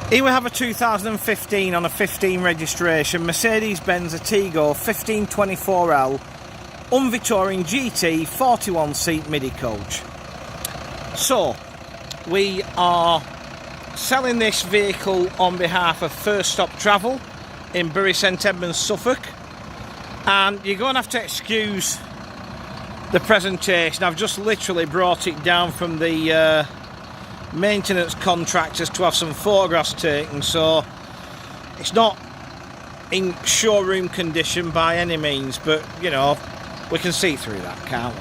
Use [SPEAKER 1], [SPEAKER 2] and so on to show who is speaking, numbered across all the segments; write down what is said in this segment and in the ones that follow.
[SPEAKER 1] Here we have a 2015 on a 15 registration Mercedes-Benz Atego 1524L Unvi Touring GT 41 seat midi coach. So we are selling this vehicle on behalf of First Stop Travel in Bury St Edmunds, Suffolk, and you're going to have to excuse the presentation. I've just literally brought it down from the maintenance contractors to have some photographs taken, so it's not in showroom condition by any means, but you know, we can see through that, can't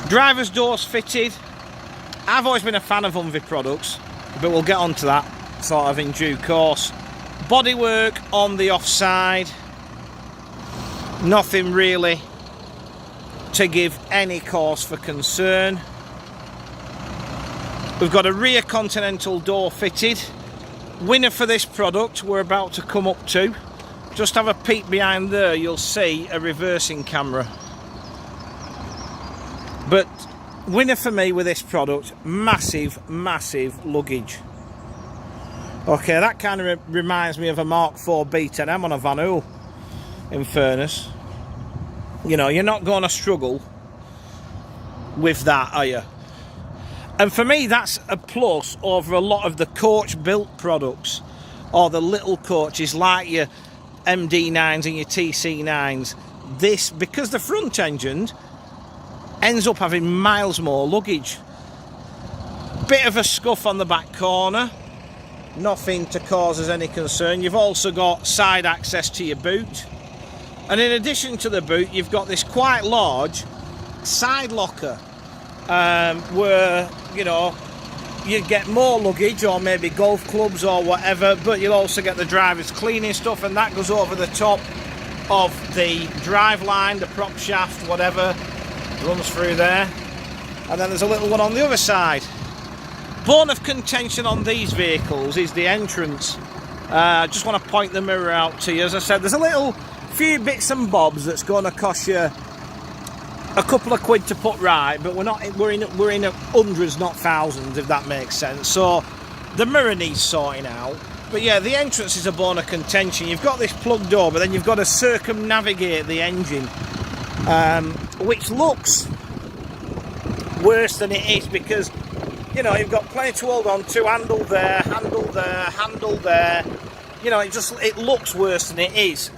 [SPEAKER 1] we? Driver's doors fitted. I've always been a fan of Unvi products, but we'll get onto that sort of in due course. Bodywork on the offside, nothing really to give any cause for concern. We've got a rear continental door fitted. Winner for this product we're about to come up to. Just have a peek behind there, you'll see a reversing camera. But winner for me with this product, massive luggage. Okay, that kind of reminds me of a Mark IV B10M on a Van Hool, in fairness. You know, you're not going to struggle with that, are you? And for me, that's a plus over a lot of the coach-built products, or the little coaches like your MD9s and your TC9s. This, because the front engine ends up having miles more luggage. Bit of a scuff on the back corner, nothing to cause us any concern. You've also got side access to your boot. And in addition to the boot, you've got this quite large side locker, where, you know, you get more luggage, or maybe golf clubs or whatever, but you'll also get the driver's cleaning stuff, and that goes over the top of the drive line, the prop shaft, whatever, runs through there. And then there's a little one on the other side. Bone of contention on these vehicles is the entrance. I just want to point the mirror out to you. As I said, there's a little few bits and bobs that's going to cost you a couple of quid to put right, but we're in hundreds, not thousands, if that makes sense. So the mirror needs sorting out. But yeah, the entrance is a bone of contention. You've got this plug door, but then you've got to circumnavigate the engine, which looks worse than it is, because, you know, you've got plenty to hold on to. Handle there, handle there, handle there. You know, it looks worse than it is.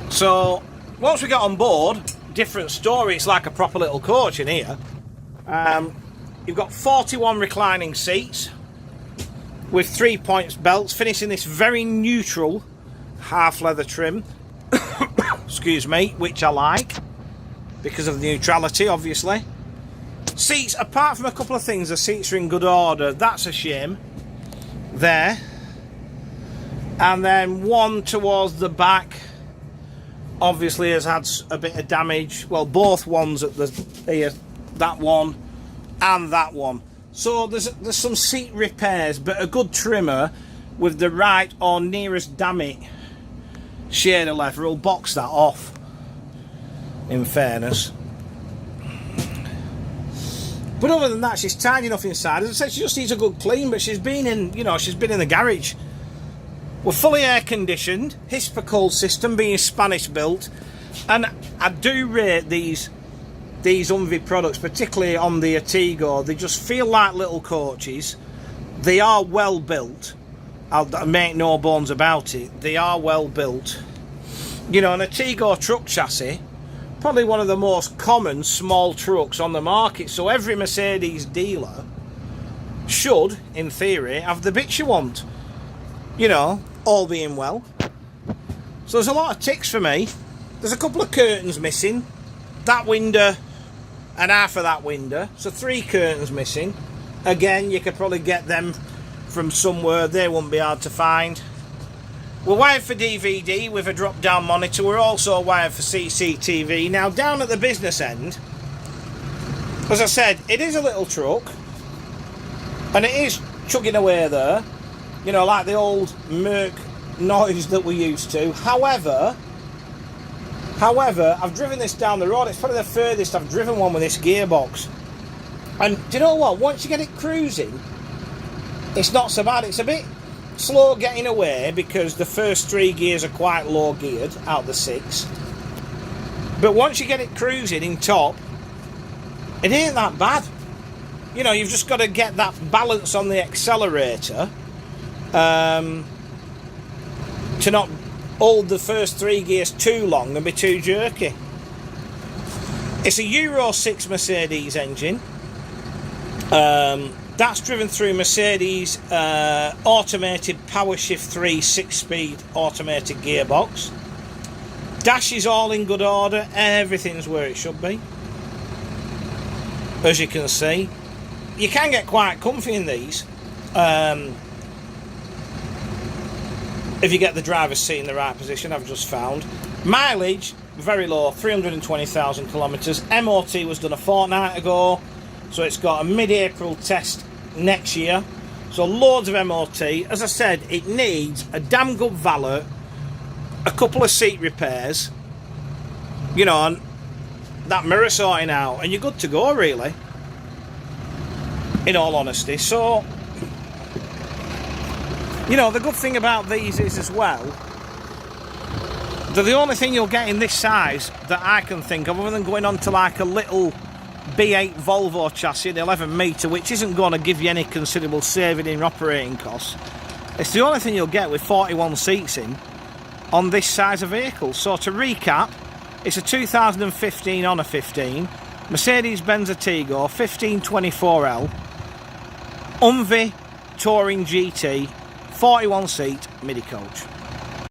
[SPEAKER 1] So once we got on board, different story. It's like a proper little coach in here. You've got 41 reclining seats with 3-point belts, finishing this very neutral half leather trim. Excuse me, which I like because of the neutrality, obviously. Seats, apart from a couple of things, the seats are in good order. That's a shame. There. And then one towards the back obviously has had a bit of damage. Well, both ones at the here, that one and that one. So there's some seat repairs, but a good trimmer with the right or nearest damn it shade of leather will box that off, in fairness. But other than that, she's tidy enough inside. As I said, she just needs a good clean, but she's been in, you know, she's been in the garage. We're fully air conditioned, Hispa system, being Spanish built, and I do rate these Unvi products, particularly on the Atego. They just feel like little coaches. They are well built. I'll make no bones about it. They are well built. You know, an Atego truck chassis, probably one of the most common small trucks on the market. So every Mercedes dealer should, in theory, have the bits you want. You know, all being well. So there's a lot of ticks for me. There's a couple of curtains missing. That window and half of that window. So 3 curtains missing. Again, you could probably get them from somewhere. They won't be hard to find. We're wired for DVD with a drop-down monitor. We're also wired for CCTV. Now, down at the business end, as I said, it is a little truck. And it is chugging away there. You know, like the old Merc noise that we used to. However, I've driven this down the road. It's probably the furthest I've driven one with this gearbox. And do you know what? Once you get it cruising, it's not so bad. It's a bit slow getting away because the first 3 gears are quite low geared out of the 6. But once you get it cruising in top, it ain't that bad. You know, you've just got to get that balance on the accelerator to not hold the first 3 gears too long and be too jerky. It's a Euro 6 Mercedes engine. That's driven through Mercedes automated PowerShift 3 6-speed automated gearbox. Dash is all in good order. Everything's where it should be. As you can see, you can get quite comfy in these if you get the driver's seat in the right position. I've just found mileage very low, 320,000 kilometres. MOT was done a fortnight ago, so it's got a mid-April test next year, so loads of MOT. As I said, it needs a damn good valet, a couple of seat repairs, you know, and that mirror sorting out, and you're good to go, really, in all honesty. So, you know, the good thing about these is as well, they're the only thing you'll get in this size that I can think of, other than going on to like a little B8 Volvo chassis, the 11 metre, which isn't going to give you any considerable saving in operating costs. It's the only thing you'll get with 41 seats in on this size of vehicle. So to recap, it's a 2015 Honda 15, Mercedes-Benz Atego 1524L, Unvi Touring GT, 41 seat midi coach.